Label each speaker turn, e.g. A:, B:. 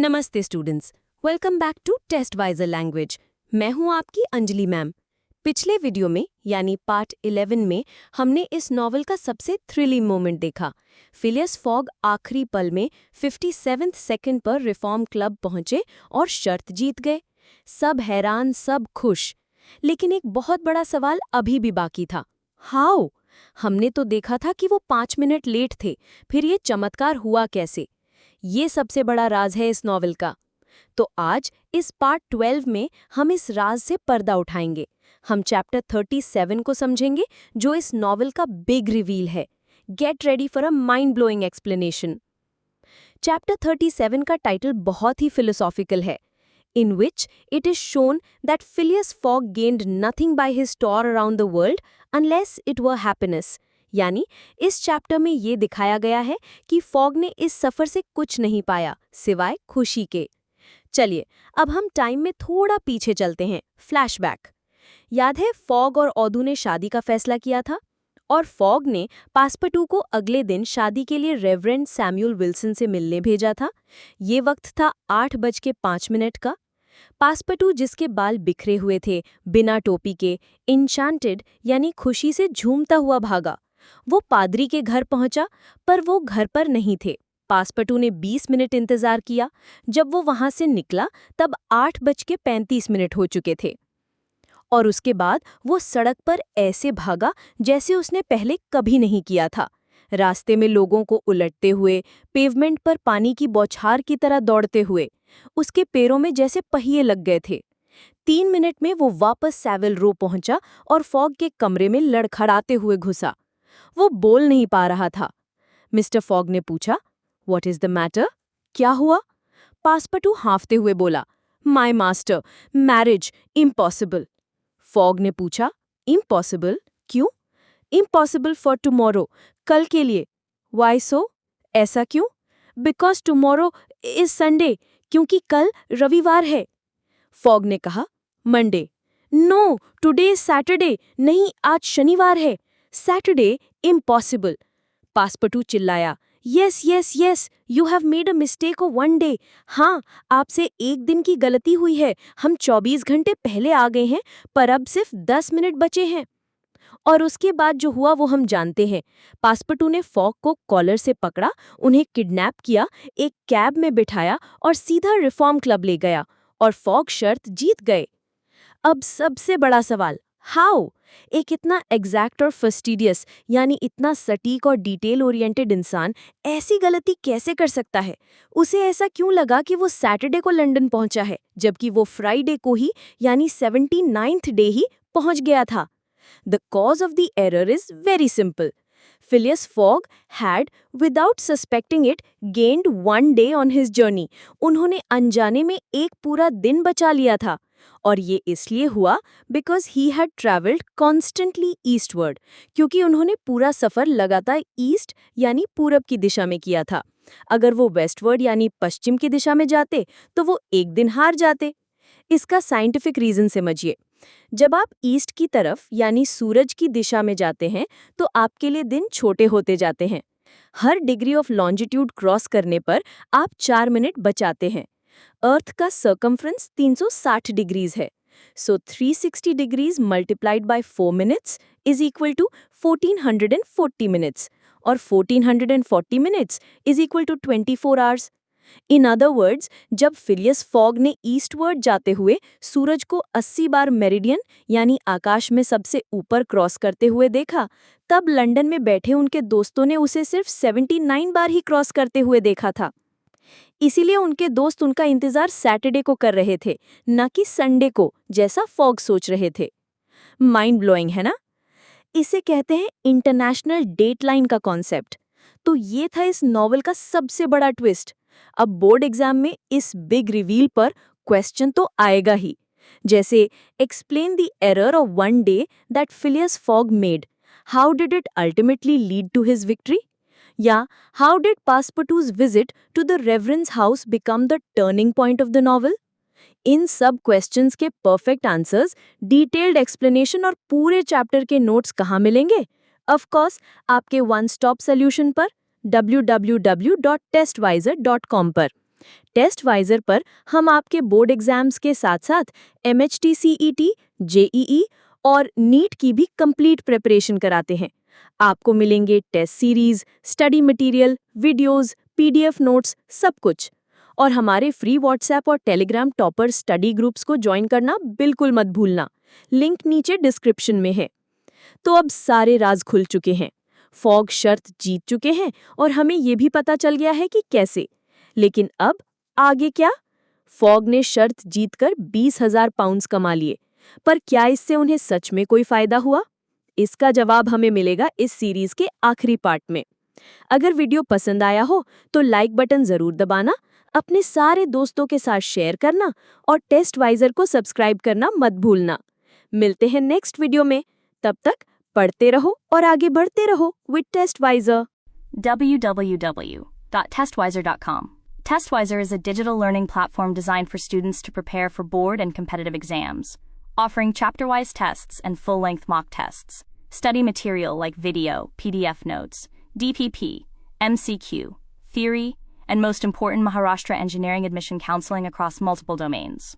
A: नमस्ते students, welcome back to Testwiser language. मैं हूं आपकी अंजलि मैम। पिछले वीडियो में यानी पार्ट 11 में हमने इस नॉवल का सबसे थ्रिलिंग मोमेंट देखा। फिलियस फॉग आखिरी पल में 57th सेकंड पर रिफॉर्म क्लब पहुंचे और शर्त जीत गए। सब हैरान, सब खुश। लेकिन एक बहुत बड़ा सवाल अभी भी बाकी था। हाउ? हमने तो देखा था कि वो 5 मिनट लेट थे, फिर ये चमत्कार हुआ कैसे? ये सबसे बड़ा राज है इस नॉवल का। तो आज इस पार्ट 12 में हम इस राज से पर्दा उठाएंगे। हम चैप्टर 37 को समझेंगे, जो इस नॉवल का बिग रिवील है। Get ready for a mind blowing explanation. Chapter 37 का टाइटल बहुत ही फिलोसॉफिकल है, in which it is shown that Phileas Fogg gained nothing by his tour around the world unless it were happiness। यानी इस chapter में ये दिखाया गया है कि फॉग ने इस सफ़र से कुछ नहीं पाया सिवाय खुशी के। चलिए अब हम टाइम में थोड़ा पीछे चलते हैं, फ्लैशबैक। याद है फॉग और ऑदू ने शादी का फैसला किया था और फॉग ने पासपटू को अगले दिन शादी के लिए रेवरेंड सैमुअल विल्सन से मिलने भेजा था। ये वक्त था 8:05 का। पासपटू, जिसके बाल बिखरे हुए थे, बिना टोपी के, इंचांटेड यानी खुशी से झूमता हुआ भागा। वो पादरी के घर पहुंचा, पर वो घर पर नहीं थे। पासपटू ने 20 मिनट इंतजार किया। जब वो वहां से निकला तब 8:35 हो चुके थे। और उसके बाद वो सड़क पर ऐसे भागा जैसे उसने पहले कभी नहीं किया था। रास्ते में लोगों को उलटते हुए, पेवमेंट पर पानी की बौछार की तरह दौड़ते हुए। उसके पैरों में जैसे पहिए लग गए थे। 3 मिनट में वो वापस सैविल रो पहुंचा और फॉग के कमरे में लड़खड़ाते हुए घुसा। वो बोल नहीं पा रहा था। मिस्टर फॉग ने पूछा, "What is the matter? क्या हुआ?" पासपटू हाँफते हुए बोला, "My master, marriage, impossible." Fog ने पूछा, "Impossible? क्यों?" "Impossible for tomorrow, कल के लिए." "Why so? ऐसा क्यों?" "Because tomorrow is Sunday, क्योंकि कल रविवार है." फॉग ने कहा, "Monday." "No, today is Saturday, नहीं आज शनिवार है." "Saturday? Impossible." पासपटू चिल्लाया, "Yes, yes, yes, you have made a mistake of 1 day." हाँ, आपसे एक दिन की गलती हुई है। हम 24 घंटे पहले आ गए हैं, पर अब सिर्फ 10 मिनट बचे हैं। और उसके बाद जो हुआ वो हम जानते हैं। पासपटू ने फॉग को कॉलर से पकड़ा, उन्हें किडनैप किया, एक कैब में बिठाया और सीधा रिफॉर्म क्लब ले गया। और फॉग शर्त जीत गए। अब सबसे बड़ा सवाल, हाउ? एक इतना एग्जैक्ट और फस्टिडियस यानी इतना सटीक और डिटेल ओरिएंटेड इंसान ऐसी गलती कैसे कर सकता है? उसे ऐसा क्यों लगा कि वो सैटरडे को लंदन पहुंचा है, जबकि वो फ्राइडे को ही यानी 79th डे ही पहुंच गया था? The cause of the error is very simple. Phileas Fogg had, without suspecting it, gained 1 day on his journey. उन्होंने अनजाने में एक पूरा दिन बचा लिया था। और ये इसलिए हुआ because he had traveled constantly eastward, क्योंकि उन्होंने पूरा सफ़र लगातार ईस्ट यानी पूरब की दिशा में किया था। अगर वो वेस्टवर्ड यानी पश्चिम की दिशा में जाते तो वो एक दिन हार जाते। इसका साइंटिफिक रीज़न समझिए। जब आप ईस्ट की तरफ यानी सूरज की दिशा में जाते हैं तो आपके लिए दिन छोटे होते जाते हैं। हर डिग्री ऑफ लॉन्जिट्यूड क्रॉस करने पर आप 4 मिनट बचाते हैं। अर्थ का सर्कमफ्रेंस 360 डिग्रीज है। So 360 degrees multiplied by 4 minutes is equal to 1440 minutes और 1440 minutes is equal to 24 hours. In other words, जब फिलियस फॉग ने ईस्टवर्ड जाते हुए सूरज को 80 बार मेरिडियन यानी आकाश में सबसे ऊपर क्रॉस करते हुए देखा, तब लंदन में बैठे उनके दोस्तों ने उसे सिर्फ 79 बार ही क्रॉस करते हुए देखा था। इसीलिए उनके दोस्त उनका इंतजार सैटरडे को कर रहे थे, न कि संडे को, जैसा फॉग सोच रहे थे। माइंड ब्लोइंग है ना? इसे कहते हैं इंटरनेशनल डेटलाइन का कॉन्सेप्ट। तो ये था इस नॉवल का सबसे बड़ा ट्विस्ट। अब बोर्ड एग्जाम में इस बिग रिवील पर क्वेश्चन तो आएगा ही, जैसे explain the error of 1 day that Phileas Fogg made, how did it ultimately lead to his victory, या how did Passepartout's visit to the reverend's house become the turning point of the novel. इन सब questions के perfect answers, detailed explanation और पूरे chapter के notes कहाँ मिलेंगे? Of course आपके वन स्टॉप सॉल्यूशन पर www.testwiser.com पर। टेस्टवाइजर पर हम आपके बोर्ड एग्जाम्स के साथ साथ MHTCET, JEE और नीट की भी कंप्लीट प्रिपरेशन कराते हैं। आपको मिलेंगे test series, study material, videos, PDF notes, सब कुछ। और हमारे फ्री व्हाट्सएप और टेलीग्राम टॉपर स्टडी ग्रुप्स को ज्वाइन करना बिल्कुल मत भूलना। लिंक नीचे डिस्क्रिप्शन में है। तो अब सारे राज खुल चुके हैं। फॉग शर्त जीत चुके हैं और हमें ये भी पता चल गया है कि कैसे। लेकिन अब आगे क्या? फॉग ने शर्त जीतकर 20,000 पाउंड्स कमा लिए, पर क्या इससे उन्हें सच में कोई फायदा हुआ? इसका जवाब हमें मिलेगा इस सीरीज के आखिरी पार्ट में। अगर वीडियो पसंद आया हो तो लाइक बटन जरूर दबाना, अपने सारे दोस्तों के साथ शेयर करना और टेस्टवाइजर को सब्सक्राइब करना मत भूलना। मिलते हैं नेक्स्ट वीडियो में। तब तक पढ़ते रहो और आगे बढ़ते रहो with टेस्टवाइजर।
B: www.testwiser.com. Testwiser is a digital learning platform designed for students to prepare for board and competitive exams, offering chapter-wise tests and full-length mock tests. Study material like video, PDF notes, DPP, MCQ, theory, and most important, Maharashtra engineering admission counseling across multiple domains.